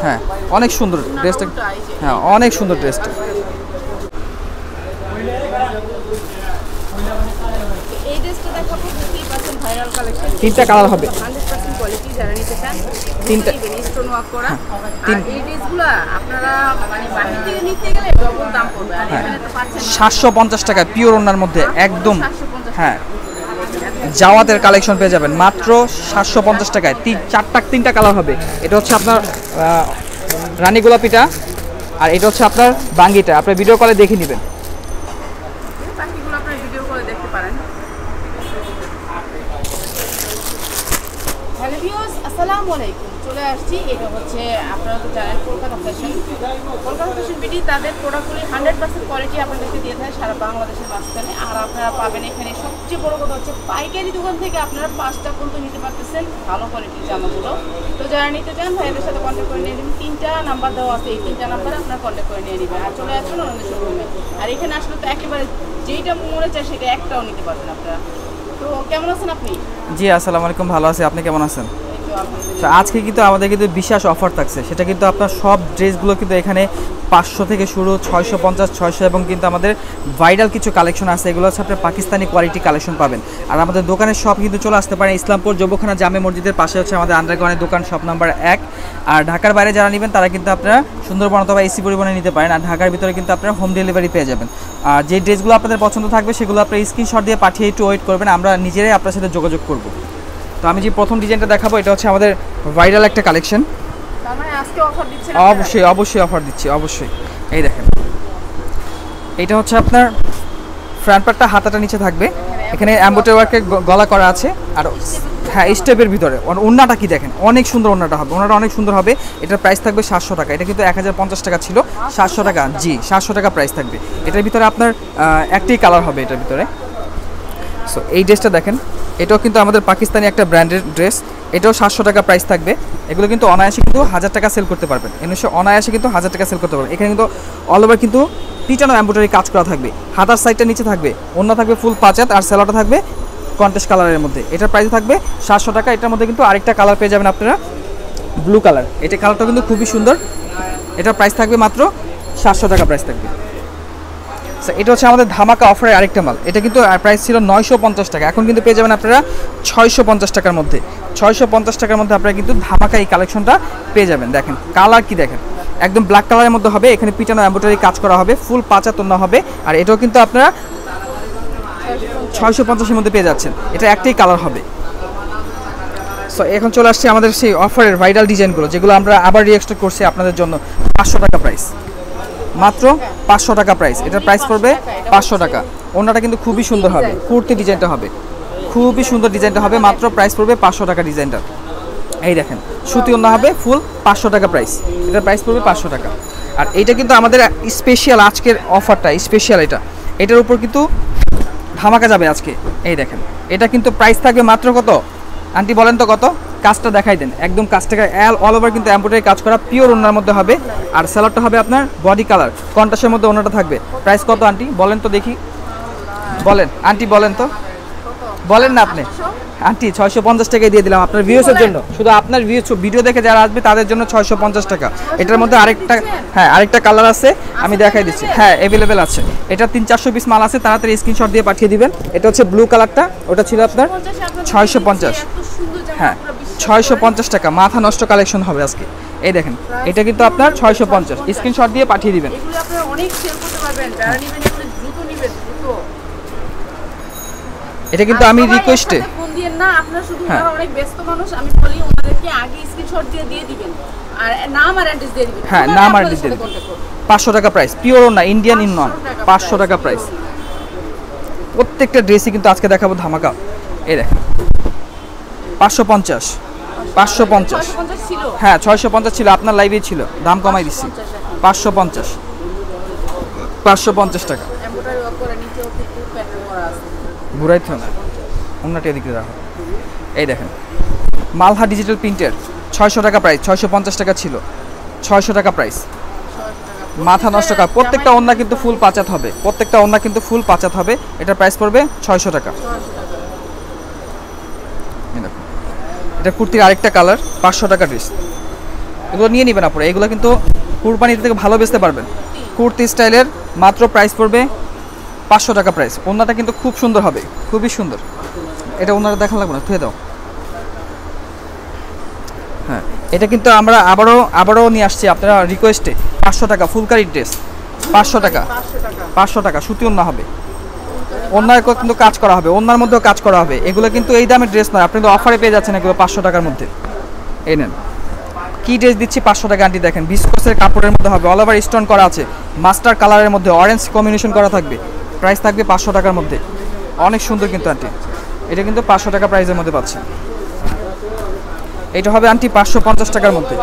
হ্যাঁ অনেক সুন্দর ড্রেসটা, হ্যাঁ অনেক সুন্দর ড্রেসটা। এই ড্রেসটা দেখাবো 50% ভাইরাল কালেকশন, তিনটা কালার হবে, 100% কোয়ালিটি, যারা নিতে চান তিনটা স্টোন ওয়ার্ক করা। আর এই ড্রেসগুলো আপনারা মানে বাইরে থেকে নিতে গেলে ডবল দাম পড়বে, আর এখানে তো পাচ্ছেন 750 টাকা পিওর ওনার মধ্যে একদম। 750। হ্যাঁ জাওয়াতের কালেকশন পেয়ে যাবেন মাত্র 750 টাকায়। তিনটা কালার হবে। এটা হচ্ছে আপনার রানী গোলাপিটা, আর এটা হচ্ছে আপনার বাঙ্গিটা। আপনার ভিডিও কলে দেখে নেবেন। বাকিগুলো আপনারা ভিডিও করে দেখতে পারেন। হ্যালো ভিউয়ার্স, আসসালামু আলাইকুম। চলে আসছি, এটা হচ্ছে আপনারা তো জানেন Kolkata fashion. Kolkata fashion BD তাদের প্রোডাক্টগুলি 100% কোয়ালিটি আপনাদেরকে দিয়ে থাকে সারা বাংলাদেশের মাঝখানে। আর আপনারা পাবেন এখানে সবচেয়ে বড় কথা হচ্ছে পাইকারি দোকান থেকে আপনারা 5টা পর্যন্ত নিতে পারতেছেন ভালো কোয়ালিটির জামাগুলো। তো যারা নিতে চান ভাইদের সাথে কন্ট্যাক্ট করে নিয়ে নেবেন। 3টা নাম্বার দেওয়া আছে, এই 3টা নাম্বারে আপনারা কন্ট্যাক্ট করে নিয়ে নেবেন। আর চলে আসবেন আমাদের শোরুমে। আর এখানে আসলে তো একেবারে যেইটা মনে চায় সেটা একটাও নিতে পারবেন আপনারা। তো কেমন আছেন আপনি? জি আসসালামু আলাইকুম, ভালো আছি। আপনি কেমন আছেন? এই তো আলহামদুলিল্লাহ। তো আজকে কিন্তু আমাদের কিন্তু বিশেষ অফার থাকছে। সেটা কিন্তু আপনার সব ড্রেসগুলো কিন্তু এখানে 500 থেকে শুরু, 650, 600 এবং কিন্তু আমাদের ভাইরাল কিছু কালেকশন আছে। এগুলো হচ্ছে আপনার পাকিস্তানি কোয়ালিটি কালেকশন পাবেন। আর আমাদের দোকানের সব কিন্তু চলে আসতে পারেন ইসলামপুর জবখানা জামে মসজিদের পাশে হচ্ছে আমাদের আন্ডারগ্রাউন্ডের দোকান, শপ নাম্বার 1। আর ঢাকার বাইরে যারা নেবেন তারা কিন্তু আপনারা সুন্দরবন অথবা এসি পরিবহনে নিতে পারেন। আর ঢাকার ভিতরে কিন্তু আপনারা হোম ডেলিভারি পেয়ে যাবেন। আর যে ড্রেসগুলো আপনাদের পছন্দ থাকবে সেগুলো আপনারা স্ক্রিনশট দিয়ে পাঠিয়ে একটু ওয়েট করবেন, আমরা নিজেরাই আপনার সাথে যোগাযোগ করব। তো আমি যে প্রথম ডিজাইনটা দেখাবো এটা হচ্ছে আমাদের ভাইরাল একটা কালেকশন। তার মানে আজকে অফার দিচ্ছেন? অবশ্যই অবশ্যই অফার দিচ্ছি, অবশ্যই। এই দেখেন, এটা হচ্ছে আপনার ফ্রন্ট পার্টটা হাতাটা নিচে থাকবে, এখানে এমব্রয়ডারি ওয়ার্কের গলা করা আছে। আর হ্যাঁ স্টেপের ভিতরে ওড়নাটা কি দেখেন, অনেক সুন্দর ওড়নাটা হবে, ওড়নাটা অনেক সুন্দর হবে। এটার প্রাইস থাকবে 700 টাকা। এটা কিন্তু 1050 টাকা ছিল, 700 টাকা। জি 700 টাকা প্রাইস থাকবে। এটার ভিতরে আপনার একটাই কালার হবে এটার ভিতরে। সো এই ড্রেসটা দেখেন, এটাও কিন্তু আমাদের পাকিস্তানি একটা ব্র্যান্ডের ড্রেস। এটাও 700 টাকা প্রাইস থাকবে। এগুলো কিন্তু অনায়াসে কিন্তু 1000 টাকা সেল করতে পারবেন। অনায়াসে কিন্তু 1000 টাকা সেল করতে পারবেন। এখানে কিন্তু অল ওভার কিন্তু পিটানো এমব্রয়ডারি কাজ করা থাকবে। হাতার সাইডটা নিচে থাকবে, ওড়না থাকবে ফুল পাঁচাত, আর সেলাটা থাকবে কন্ট্রাস্ট কালারের মধ্যে। এটার প্রাইস থাকবে 700 টাকা। এটার মধ্যে কিন্তু আরেকটা কালার পেয়ে যাবেন আপনারা, ব্লু কালার। এটা কালারটা কিন্তু খুবই সুন্দর। এটার প্রাইস থাকবে মাত্র 700 টাকা প্রাইস থাকবে। এটা হচ্ছে আমাদের ধামাকা অফারের আরেকটা মাল। এটা কিন্তু প্রাইস ছিল 950 টাকা, এখন কিন্তু পেয়ে যাবেন আপনারা 650 টাকার মধ্যে। 650 টাকার মধ্যে আপনারা কিন্তু ধামাকা এই কালেকশনটা পেয়ে যাবেন। দেখেন কালার কি দেখেন, একদম ব্ল্যাক কালারের মধ্যে হবে। এখানে পিটানো এমব্রয়ডারি কাজ করা হবে, ফুল পাঁচা তোন্না হবে। আর এটাও কিন্তু আপনারা 650-এর মধ্যে পেয়ে যাচ্ছেন। এটা একটাই কালার হবে। সো এখন চলে আসছে আমাদের সেই অফারের ভাইরাল ডিজাইনগুলো, যেগুলো আমরা আবার রিএক্সট করছি আপনাদের জন্য। 500 টাকা প্রাইস, মাত্র 500 টাকা প্রাইস। এটার প্রাইস পড়বে 500 টাকা। ওড়নাটা কিন্তু খুবই সুন্দর হবে, কুর্তি ডিজাইনটা হবে, খুবই সুন্দর ডিজাইনটা হবে। মাত্র প্রাইস পড়বে 500 টাকা ডিজাইনটা। এই দেখেন সুতি ওড়না হবে, ফুল 500 টাকা প্রাইস। এটার প্রাইস পড়বে 500 টাকা। আর এইটা কিন্তু আমাদের স্পেশাল আজকের অফারটা স্পেশাল। এটার উপর কিন্তু ধামাকা যাবে আজকে। এই দেখেন, এটা কিন্তু প্রাইস থাকবে মাত্র কত আন্টি বলেন তো কত? কাজটা দেখাই দেন, একদম কাজটা অল ওভার কিন্তু এমব্রয়ডারি কাজ করা পিওর ওড়নার মধ্যে হবে। আর সালোয়ারটা হবে আপনার বডি কালার, কন্ট্রাস্টের মধ্যে ওড়নাটা থাকবে। প্রাইস কত আন্টি বলেন তো দেখি, বলেন আন্টি বলেন তো, বলেন না আপনি আন্টি। 650 টাকায় দিয়ে দিলাম আপনার ভিউয়ার্সের জন্য, শুধু আপনার ভিডিও দেখে যারা আসবে তাদের জন্য 650 টাকা। এটার মধ্যে আরেকটা, হ্যাঁ আরেকটা কালার আছে, আমি দেখাই দিচ্ছি। হ্যাঁ অ্যাভেলেবেল আছে। এটা 300-400 পিস মাল আছে, তাড়াতাড়ি স্ক্রিনশট দিয়ে পাঠিয়ে দিবেন। এটা হচ্ছে ব্লু কালারটা, ওটা ছিল আপনার 650। হ্যাঁ 650 টাকা, মাথা নষ্ট কালেকশন হবে আজকে। এই দেখেন, এটা কিন্তু আপনার 650, স্ক্রিনশট দিয়ে পাঠিয়ে দিবেন। এগুলো আপনারা অনেক সেল করতে পারবেন, যারা নেবেন এগুলো দ্রুত নেবেন, দ্রুত। এটা কিন্তু আমি রিকোয়েস্টে ফোন দিয়েন না, আপনারা শুধু ওনারা অনেক ব্যস্ত মানুষ, আমি বলি ওনাদেরকে আগে স্ক্রিনশট দিয়ে দিবেন আর নাম আর অ্যাড্রেস দিয়ে দিবেন। হ্যাঁ নাম আর অ্যাড্রেস দিয়ে দিবেন। 500 টাকা প্রাইস, পিওর না ইন্ডিয়ান ইন নন, 500 টাকা প্রাইস। প্রত্যেকটা ড্রেসই কিন্তু আজকে দেখাবো ধামাকা। এই দেখেন 550, 550 ছিল। হ্যাঁ 650 ছিল, আপনার লাইভে ছিল, দাম কমাই দিচ্ছি 550, 550 টাকা। এমব্রয়ডারি ওয়ার্ক করা, নিচেও কিন্তু প্যাটার্ন করা আছে। ঘুরাইতে না, অন্যটা এদিকে রাখো। এই দেখেন মালহা ডিজিটাল প্রিন্টের 600 টাকা প্রাইস, 650 টাকা ছিল, 600 টাকা প্রাইস। মাথা নষ্ট টাকা। প্রত্যেকটা ওড়না কিন্তু ফুল পাঁচাত হবে, প্রত্যেকটা ওড়না কিন্তু ফুল পাঁচাত হবে। এটার প্রাইস পড়বে 600 টাকা। এটা কুর্তির আরেকটা কালার, 500 টাকা ড্রেস। এগুলো নিয়ে নেবেন আপনারা, এগুলো কিন্তু কুরবানিতে থেকে ভালো বেচতে পারবেন। কুর্তি স্টাইলের মাত্র প্রাইস পড়বে 500 টাকা প্রাইস। ওড়নাটা কিন্তু খুব সুন্দর হবে, খুবই সুন্দর। এটা ওড়নাটা দেখা লাগবে না, ধুয়ে দাও। হ্যাঁ, এটা কিন্তু আমরা আবারও নিয়ে আসছি আপনারা রিকোয়েস্টে। 500 টাকা ফুলকারি ড্রেস, 500 টাকা, 500 টাকা সুতি ওড়না হবে। ওড়নায় কিন্তু কাজ করা হবে, ওড়নার মধ্যেও কাজ করা হবে। এগুলো কিন্তু এই দামের ড্রেস নয়, আপনি তো অফারে পেয়ে যাচ্ছেন এগুলো 500 টাকার মধ্যে। এই নেন, কি ড্রেস দিচ্ছি 500 টাকা আন্টি, দেখেন বিস্কসের কাপড়ের মধ্যে হবে, অল ওভার স্টোন করা আছে, মাস্টার কালারের মধ্যে অরেঞ্জ কম্বিনেশন করা থাকবে। প্রাইস থাকবে 500 টাকার মধ্যে। অনেক সুন্দর কিন্তু আন্টি, এটা কিন্তু 500 টাকা প্রাইসের মধ্যে পাচ্ছেন। এটা হবে আন্টি 550 টাকার মধ্যে।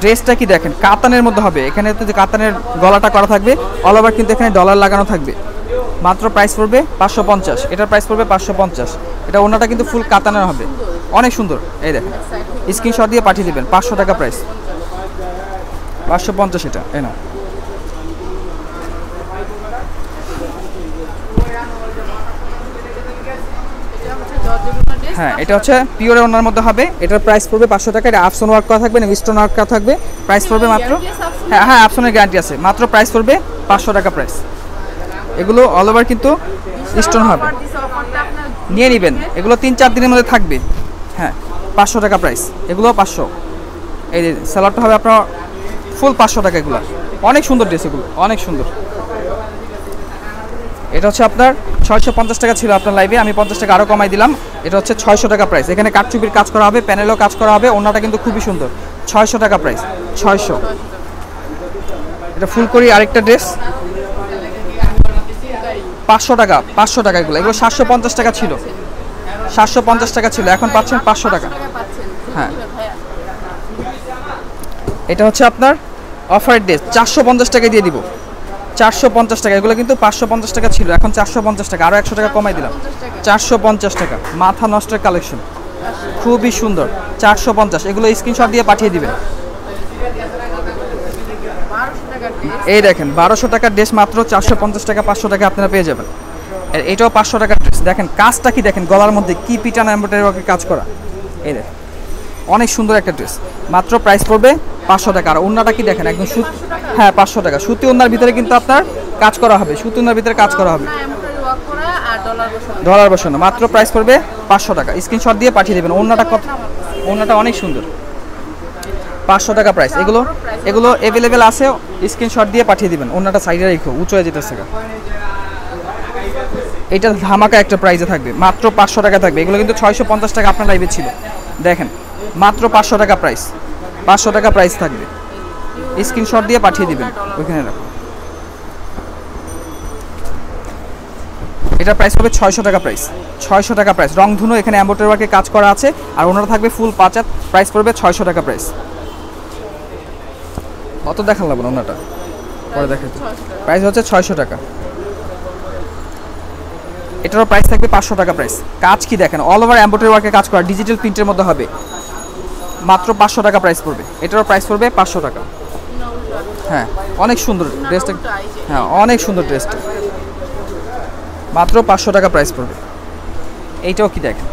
ড্রেসটা কি দেখেন, কাতানের মধ্যে হবে। এখানে তো যে কাতানের গলাটা করা থাকবে, অল ওভার কিন্তু এখানে ডলার লাগানো থাকবে। মাত্র প্রাইস পড়বে 550। এটার প্রাইস পড়বে 550। এটা ওড়নাটা কিন্তু ফুল কাতানের হবে, অনেক সুন্দর। এই দেখেন, স্ক্রিনশট দিয়ে পাঠিয়ে দিবেন। 500 টাকা প্রাইস, 550 এটা। এই না, হ্যাঁ এটা হচ্ছে পিওর ওড়নার মধ্যে হবে। এটার প্রাইস পড়বে 500 টাকা। এটা আফসন ওয়ার্ক করা থাকবে, স্টোন ওয়ার্ক করা থাকবে। প্রাইস পড়বে মাত্র, হ্যাঁ আফসনের গ্যারান্টি আছে। মাত্র প্রাইস পড়বে 500 টাকা প্রাইস। এগুলো অল ওভার কিন্তু স্টোন হবে, নিয়ে নেবেন। এগুলো 3-4 দিনের মধ্যে থাকবে। হ্যাঁ 500 টাকা প্রাইস, এগুলো 500। এই যে স্যালাডটা হবে আপনার ফুল 500 টাকা। এগুলো অনেক সুন্দর ড্রেস, এগুলো অনেক সুন্দর। এটা হচ্ছে আপনার 650 টাকা ছিল আপনার লাইভে, আমি 50 টাকা আরও কমাই দিলাম। এটা হচ্ছে 600 টাকা প্রাইস। এখানে কাটচুপির কাজ করা হবে, প্যানেলও কাজ করা হবে। ওড়নাটা কিন্তু খুবই সুন্দর। 600 টাকা প্রাইস, 600। এটা ফুল করি আরেকটা ড্রেস 500 টাকা, 500 টাকা। এগুলো 750 টাকা ছিল, 750 টাকা ছিল, এখন পাচ্ছেন 500 টাকা। হ্যাঁ, এটা হচ্ছে আপনার অফারের ড্রেস, 450 টাকা দিয়ে দিব। 450 টাকা। এগুলো কিন্তু 550 টাকা ছিল, এখন 450 টাকা, আরও 100 টাকা কমাই দিলাম। 450 টাকা, মাথা নষ্টের কালেকশন, খুবই সুন্দর। 450, এগুলো স্ক্রিনশট দিয়ে পাঠিয়ে দিবেন। এই দেখেন 1200 টাকার ড্রেস মাত্র 450 টাকা, 500 টাকা আপনারা পেয়ে যাবেন। এটাও 500 টাকার ড্রেস। দেখেন কাজটা কি দেখেন, গলার মধ্যে কি পিটানো এমব্রয়ডারি ওয়ার্কের কাজ করা। এই দেখেন অনেক সুন্দর একটা ড্রেস। মাত্র প্রাইস পড়বে 500 টাকা। আর ওড়নাটা কি দেখেন, একদম সুতি। হ্যাঁ 500 টাকা। সুতি ওড়নার ভিতরে কিন্তু আপনার কাজ করা হবে, সুতি ওড়নার ভিতরে কাজ করা হবে, ডলার বসানো। মাত্র প্রাইস পড়বে 500 টাকা। স্ক্রিনশট দিয়ে পাঠিয়ে দেবেন। ওড়নাটা কত, ওড়নাটা অনেক সুন্দর। 500 টাকা প্রাইস। এগুলো অ্যাভেলেবেল আছে, স্ক্রিনশট দিয়ে পাঠিয়ে দিবেন। ওড়নাটা সাইডে রেখো, উঁচু হয়ে যেতেছে। এটা ধামাকা একটা প্রাইসে থাকবে, মাত্র 500 টাকা থাকবে। এগুলো কিন্তু 650 টাকা আপনার লাইভে ছিল, দেখেন মাত্র 500 টাকা প্রাইস। 500 টাকা প্রাইস থাকবে, স্ক্রিনশট দিয়ে পাঠিয়ে দিবেন। ওইখানে রাখো। এটা প্রাইস হবে 600 টাকা প্রাইস, 600 টাকা প্রাইস। রংধনু এখানে এমব্রয়ডারি ওয়ার্কে কাজ করা আছে, আর ওনারা থাকবে ফুল 5 হাত। প্রাইস পড়বে 600 টাকা প্রাইস। অত দেখান লাগবে না, ওনাটা পরে দেখাচ্ছি। প্রাইস হচ্ছে 600 টাকা। এটারও প্রাইস থাকবে 500 টাকা প্রাইস। কাজ কি দেখেন, অল ওভার এমব্রয়ডারি ওয়ার্কে কাজ করা, ডিজিটাল প্রিন্টের মধ্যে হবে। মাত্র 500 টাকা প্রাইস পড়বে। এটারও প্রাইস পড়বে 500 টাকা। হ্যাঁ অনেক সুন্দর ড্রেসটা, হ্যাঁ অনেক সুন্দর ড্রেসটা। মাত্র 500 টাকা প্রাইস পড়বে। এইটাও কি দেখেন,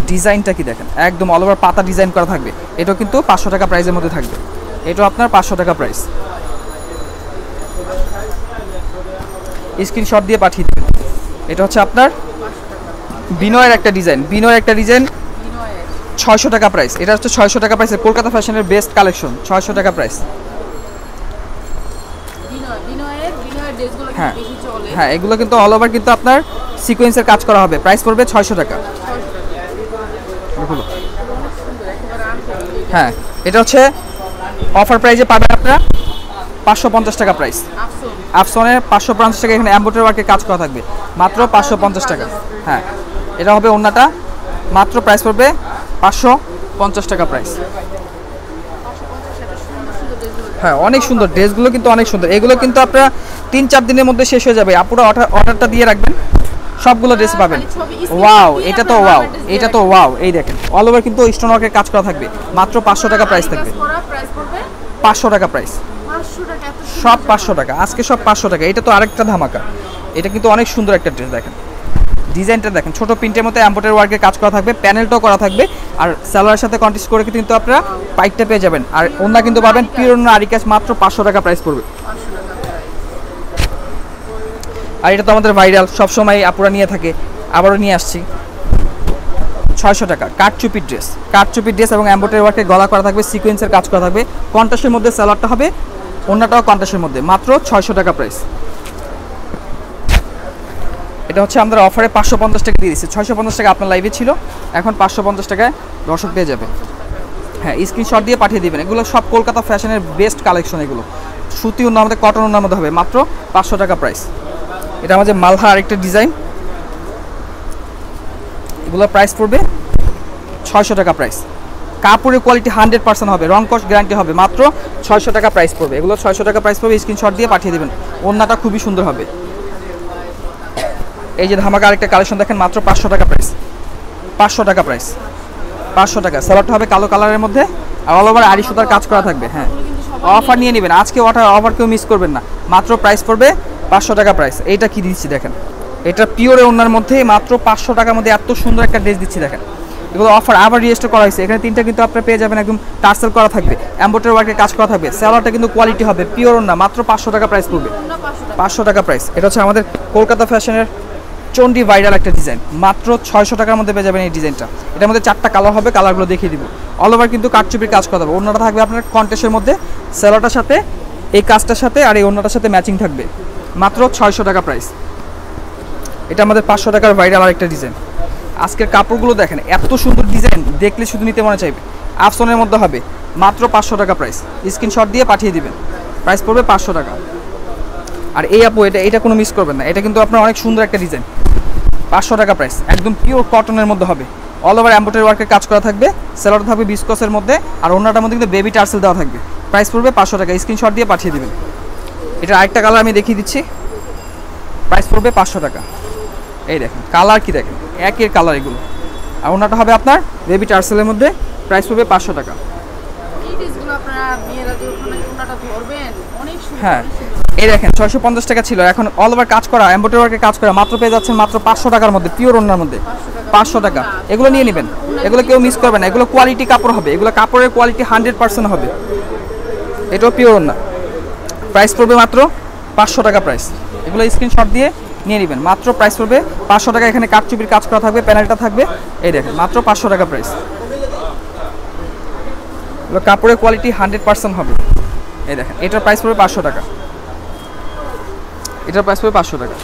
ডিজাইনটা কি দেখেন, একদম অল ওভার পাতা ডিজাইন করা থাকবে। এটাও কিন্তু 500 টাকা প্রাইসের মধ্যে থাকবে। এটাও আপনার 500 টাকা প্রাইস। স্ক্রিনশট দিয়ে পাঠিয়ে দেবেন। এটা হচ্ছে আপনার বিনয়ের একটা ডিজাইন, 600 টাকা প্রাইস। এটা হচ্ছে 600 টাকা প্রাইসের কলকাতা ফ্যাশনের বেস্ট কালেকশন, 600 টাকা প্রাইস। হ্যাঁ হ্যাঁ, এগুলো কিন্তু অল ওভার কিন্তু আপনার সিকোয়েন্সের কাজ করা হবে। প্রাইস পড়বে 600 টাকা। হ্যাঁ, এটা হচ্ছে অফার প্রাইসে পাবেন আপনারা 550 টাকা প্রাইস। আফসনের 550 টাকা। এখানে এমব্রয়ডারি ওয়ার্কের কাজ করা থাকবে, মাত্র 550 টাকা। হ্যাঁ, এটা হবে ওড়নাটা। মাত্র প্রাইস পড়বে 550 টাকা প্রাইস। হ্যাঁ অনেক সুন্দর ড্রেসগুলো, কিন্তু অনেক সুন্দর। এগুলো কিন্তু আপনারা 3-4 দিনের মধ্যে শেষ হয়ে যাবে। আপুরা অর্ডারটা দিয়ে রাখবেন, সবগুলো ড্রেস পাবেন। ওয়াও, এটা তো ওয়াও, এটা তো ওয়াও। এই দেখেন অল ওভার কিন্তু স্টোন ওয়ার্কের কাজ করা থাকবে। মাত্র 500 টাকা প্রাইস থাকবে। 500 টাকা প্রাইস, সব 500 টাকা। আজকে সব 500 টাকা। এটা তো আরেকটা ধামাকা। এটা কিন্তু অনেক সুন্দর একটা ড্রেস, দেখেন ডিজাইনটা দেখেন, ছোট প্রিন্টের মধ্যে এমব্রয়ডারি ওয়ার্কের কাজ করা থাকবে, প্যানেলটাও করা থাকবে। আর সালোয়ারের সাথে কন্ট্রাস্ট করে কিন্তু আপনারা পাইটটা পেয়ে যাবেন। আর ওন্না কিন্তু পাবেন পিওর ওন্না আরি কাজ, মাত্র 500 টাকা প্রাইস পড়বে। আর এটা তো আমাদের ভাইরাল, সবসময় আপুরা নিয়ে থাকে, আবারও নিয়ে আসছি 600 টাকা কাঠচুপির ড্রেস। কাঠচুপির ড্রেস এবং এমব্রয়ডারি ওয়ার্কের গলা করা থাকবে, সিকোয়েন্সের কাজ করা থাকবে, কন্ট্রাস্টের মধ্যে সালোয়ারটা হবে, ওন্নাটাও কন্ট্রাস্টের মধ্যে, মাত্র 600 টাকা প্রাইস। এটা হচ্ছে আমাদের অফারে 550 টাকা দিয়ে দিচ্ছি। 650 টাকা আপনার লাইভে ছিল, এখন 550 টাকায় দর্শক পেয়ে যাবে। হ্যাঁ, স্ক্রিনশট দিয়ে পাঠিয়ে দিবেন। এগুলো সব কলকাতা ফ্যাশনের বেস্ট কালেকশন। এগুলো সুতি ওন্নার মধ্যে, কটন ওন্নার মধ্যে হবে, মাত্র 500 টাকা প্রাইস। এটা আমাদের মালহা আরেকটা ডিজাইন, এগুলোর প্রাইস পড়বে 600 টাকা প্রাইস। কাপড়ের কোয়ালিটি 100% হবে, রং কস গ্যারান্টি হবে, মাত্র 600 টাকা প্রাইস পড়বে। এগুলো 600 টাকা প্রাইস পড়বে, স্ক্রিনশট দিয়ে পাঠিয়ে দেবেন। ওন্নাটা খুবই সুন্দর হবে। এই যে ধামাকা আরেকটা কালেকশন দেখেন, মাত্র 500 টাকা প্রাইস। 500 টাকা প্রাইস, 500 টাকা। সালোয়ারটা হবে কালো কালারের মধ্যে, আর অল ওভার আড়ি সুতার কাজ করা থাকবে। হ্যাঁ, অফার নিয়ে নেবেন আজকে, অফার কেউ মিস করবেন না। মাত্র প্রাইস পড়বে 500 টাকা প্রাইস। এইটা কি দিচ্ছি দেখেন, এটা পিওরে ওন্নার মধ্যে, মাত্র 500 টাকার মধ্যে এত সুন্দর একটা ড্রেস দিচ্ছি দেখেন। এগুলো অফার আবার রিজিস্টার করা হয়েছে। এখানে তিনটা কিন্তু আপনারা পেয়ে যাবেন, একদম টার্সেল করা থাকবে, এমব্রয়ডারি ওয়ার্কের কাজ করা থাকবে। সালোয়ারটা কিন্তু কোয়ালিটি হবে, পিওর ওন্না, মাত্র 500 টাকা প্রাইস পড়বে। 500 টাকা প্রাইস। এটা হচ্ছে আমাদের কলকাতা ফ্যাশনের চন্ডি ভাইরাল একটা ডিজাইন, মাত্র 600 টাকার মধ্যে পেয়ে যাবেন এই ডিজাইনটা। এটার মধ্যে 4টা কালার হবে, কালারগুলো দেখিয়ে দিব। অল ওভার কিন্তু কাঠচুপির কাজ করা হবে, ওন্নাটা থাকবে আপনার কন্ট্রাস্টের মধ্যে, সালোয়ারটার সাথে এই কাজটার সাথে আর এই ওন্নাটার সাথে ম্যাচিং থাকবে, মাত্র 600 টাকা প্রাইস। এটা আমাদের 500 টাকার ভাইরাল আরেকটা ডিজাইন। আজকের কাপড়গুলো দেখেন, এত সুন্দর ডিজাইন, দেখলে শুধু নিতে মনে চাইবে। আফসনের মধ্যে হবে, মাত্র 500 টাকা প্রাইস। স্ক্রিনশট দিয়ে পাঠিয়ে দিবেন, প্রাইস পড়বে 500 টাকা। আর এই আপু, এটা কোনো মিস করবেন না, এটা কিন্তু আপনার অনেক সুন্দর একটা ডিজাইন। 500 টাকা প্রাইস, একদম পিওর কটনের মধ্যে হবে, অল ওভার এমব্রয়ডারি ওয়ার্কের কাজ করা থাকবে, সালোয়ার থাকবে বিস্কসের মধ্যে, আর ওন্নাটার মধ্যে কিন্তু বেবি টার্সেল দেওয়া থাকবে। প্রাইস পড়বে 500 টাকা, স্ক্রিনশট দিয়ে পাঠিয়ে দিবেন। এটা আরেকটা কালার আমি দেখিয়ে দিচ্ছি, প্রাইস পড়বে 500 টাকা। এই দেখেন কালার, কি দেখেন, একের কালার এগুলো। আর ওন্নাটা হবে আপনার বেবি টার্সেলের মধ্যে, প্রাইস পড়বে 500 টাকা। হ্যাঁ, এই দেখেন 650 টাকা ছিল, এখন অল ওভার কাজ করা, এমব্রয়ডারি ওয়ার্কের কাজ করা, মাত্র পেয়ে যাচ্ছেন মাত্র 500 টাকার মধ্যে, পিওর ওন্নার মধ্যে, 500 টাকা। এগুলো নিয়ে নেবেন, এগুলো কেউ মিস করবে না। এগুলো কোয়ালিটি কাপড় হবে, এগুলো কাপড়ের কোয়ালিটি 100% হবে। এটাও পিওর ওন্না, প্রাইস পড়বে মাত্র 500 টাকা প্রাইস। এগুলো স্ক্রিনশট দিয়ে নিয়ে নেবেন, মাত্র প্রাইস পড়বে 500 টাকা। এখানে কাঠচুপির কাজ করা থাকবে, প্যানেলটা থাকবে, এই দেখেন মাত্র 500 টাকা প্রাইস। এগুলো কাপড়ের কোয়ালিটি 100% হবে। এই দেখেন, এটার প্রাইস পড়বে 500 টাকা। এটার প্রাইস পড়বে 500 টাকা।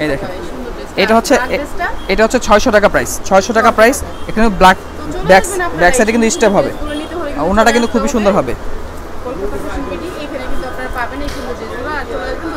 এই দেখেন, এটা হচ্ছে 600 টাকা প্রাইস। 600 টাকা প্রাইস। এখানে ব্যাক সাইডে কিন্তু স্টেপ হবে, ওনাটা কিন্তু খুবই সুন্দর হবে। কলকাতা ফ্যাশন বিডি, এখানে কিন্তু আপনারা পাবেন এই সুন্দর ড্রেসগুলো। আর চলে আসবেন